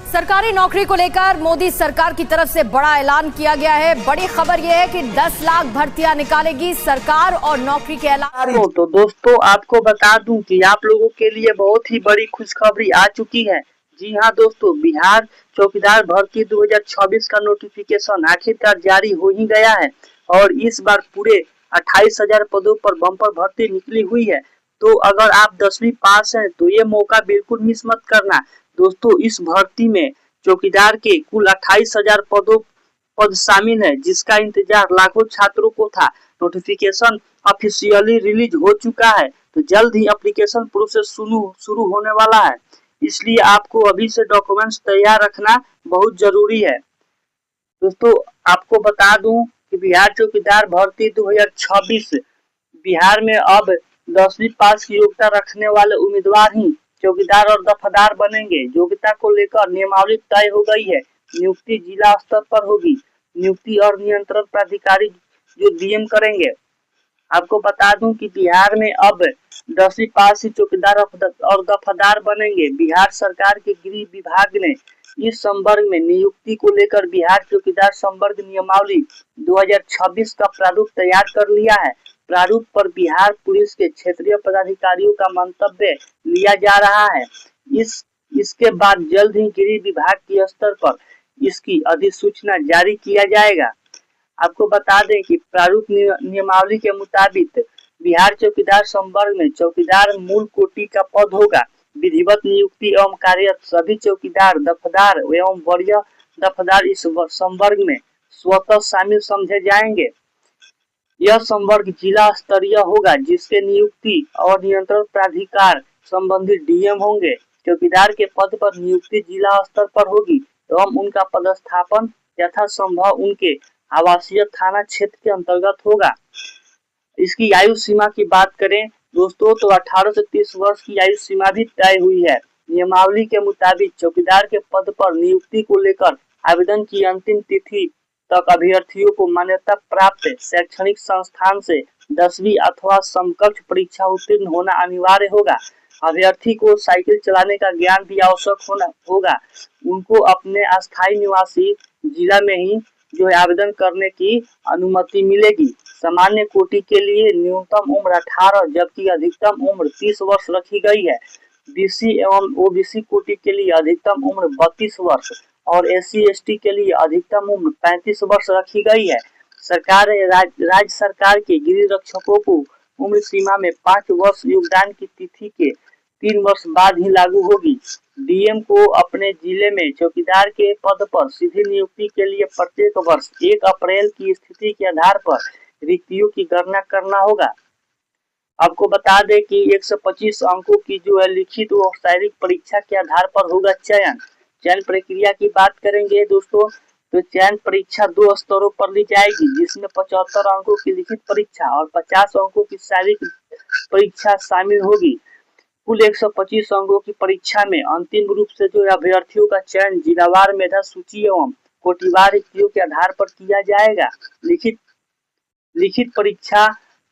सरकारी नौकरी को लेकर मोदी सरकार की तरफ से बड़ा ऐलान किया गया है। बड़ी खबर यह है कि 10 लाख भर्तियां निकालेगी सरकार और नौकरी के ऐलान। तो दोस्तों आपको बता दूं कि आप लोगों के लिए बहुत ही बड़ी खुशखबरी आ चुकी है। जी हां दोस्तों, बिहार चौकीदार भर्ती 2026 का नोटिफिकेशन आखिरकार जारी हो ही गया है और इस बार पूरे 28,000 पदों पर बम्पर भर्ती निकली हुई है। तो अगर आप 10वीं पास हैं तो ये मौका बिल्कुल मिस मत करना। दोस्तों इस भर्ती में चौकीदार के कुल 28,000 पद शामिल है, जिसका इंतजार लाखों छात्रों को था। नोटिफिकेशन ऑफिशियली रिलीज हो चुका है, तो जल्द ही एप्लीकेशन प्रोसेस शुरू होने वाला है। इसलिए आपको अभी से डॉक्यूमेंट्स तैयार रखना बहुत जरूरी है। दोस्तों आपको बता दूं कि बिहार चौकीदार भर्ती 2026 बिहार में अब 10वीं पास की योग्यता रखने वाले उम्मीदवार ही चौकीदार और दफादार बनेंगे। योग्यता को लेकर नियमावली तय हो गई है। नियुक्ति जिला स्तर पर होगी। नियुक्ति और नियंत्रण प्राधिकारी जो डीएम करेंगे। आपको बता दूं कि बिहार में अब 10वीं पास ही चौकीदार और दफादार बनेंगे। बिहार सरकार के गृह विभाग ने इस संवर्ग में नियुक्ति को लेकर बिहार चौकीदार संवर्ग नियमावली 2026 का प्रारूप तैयार कर लिया है। प्रारूप पर बिहार पुलिस के क्षेत्रीय पदाधिकारियों का मंतव्य लिया जा रहा है। इसके बाद जल्द ही गृह विभाग के स्तर पर इसकी अधिसूचना जारी किया जाएगा। आपको बता दें कि प्रारूप नियमावली के मुताबिक बिहार चौकीदार संवर्ग में चौकीदार मूल कोटि का पद होगा। विधिवत नियुक्ति एवं कार्यरत सभी चौकीदार दफादार एवं वरीय दफादार इस संवर्ग में स्वतः शामिल समझे जाएंगे। यह संवर्ग जिला स्तरीय होगा, जिसके नियुक्ति और नियंत्रण प्राधिकार संबंधित डीएम होंगे। चौकीदार के पद पर नियुक्ति जिला स्तर पर होगी एवं उनका पदस्थापन यथासंभव उनके आवासीय थाना क्षेत्र के अंतर्गत होगा। इसकी आयु सीमा की बात करें दोस्तों तो 18 से 30 वर्ष की आयु सीमा भी तय हुई है। नियमावली के मुताबिक चौकीदार के पद पर नियुक्ति को लेकर आवेदन की अंतिम तिथि तक अभ्यर्थियों को मान्यता प्राप्त शैक्षणिक संस्थान से 10वीं अथवा समकक्ष परीक्षा उत्तीर्ण होना अनिवार्य होगा। अभ्यर्थी को साइकिल चलाने का ज्ञान भी आवश्यक होगा। उनको अपने अस्थायी निवासी जिला में ही जो आवेदन करने की अनुमति मिलेगी। सामान्य कोटि के लिए न्यूनतम उम्र 18 जबकि अधिकतम उम्र 30 वर्ष रखी गई है। बीसी एवं ओबीसी कोटि के लिए अधिकतम उम्र 32 वर्ष और SC/ST के लिए अधिकतम उम्र 35 वर्ष रखी गई है। राज्य सरकार के गृह रक्षकों को उम्र सीमा में 5 वर्ष योगदान की तिथि के 3 वर्ष बाद ही लागू होगी। डीएम को अपने जिले में चौकीदार के पद पर सीधी नियुक्ति के लिए प्रत्येक वर्ष 1 अप्रैल की स्थिति के आधार पर रिक्तियों की गणना करना होगा। आपको बता दें कि 125 अंकों की जो है लिखित और शारीरिक परीक्षा के आधार पर होगा चयन प्रक्रिया की बात करेंगे दोस्तों तो चयन परीक्षा 2 स्तरों पर ली जाएगी, जिसमें 75 अंकों की लिखित परीक्षा और 50 अंकों की शारीरिक परीक्षा शामिल होगी। कुल 125 अंकों की परीक्षा में अंतिम रूप से जो अभ्यर्थियों का चयन जिलावार मेधा सूची एवं कोटिवार रिक्तियों के आधार पर किया जाएगा। लिखित परीक्षा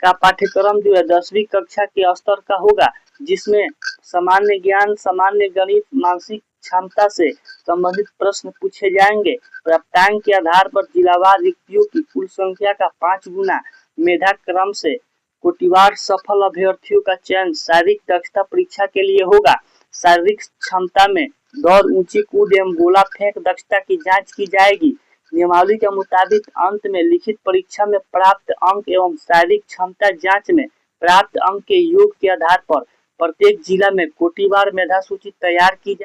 का पाठ्यक्रम जो है 10वीं कक्षा के स्तर का होगा, जिसमें सामान्य ज्ञान, सामान्य गणित, मानसिक क्षमता से संबंधित प्रश्न पूछे जाएंगे। प्राप्तांक के आधार पर जिलावार रिक्तियों की कुल संख्या का 5 गुना मेधा क्रम से कोटिवार सफल अभ्यर्थियों का चयन शारीरिक दक्षता परीक्षा के लिए होगा। शारीरिक क्षमता में दौड़, ऊंची कूद एवं गोला फेंक दक्षता की जांच की जाएगी। नियमावली के मुताबिक अंत में लिखित परीक्षा में प्राप्त अंक एवं शारीरिक क्षमता जांच में प्राप्त अंक के योग के आधार पर प्रत्येक जिला में कोटिवार मेधा सूची तैयार की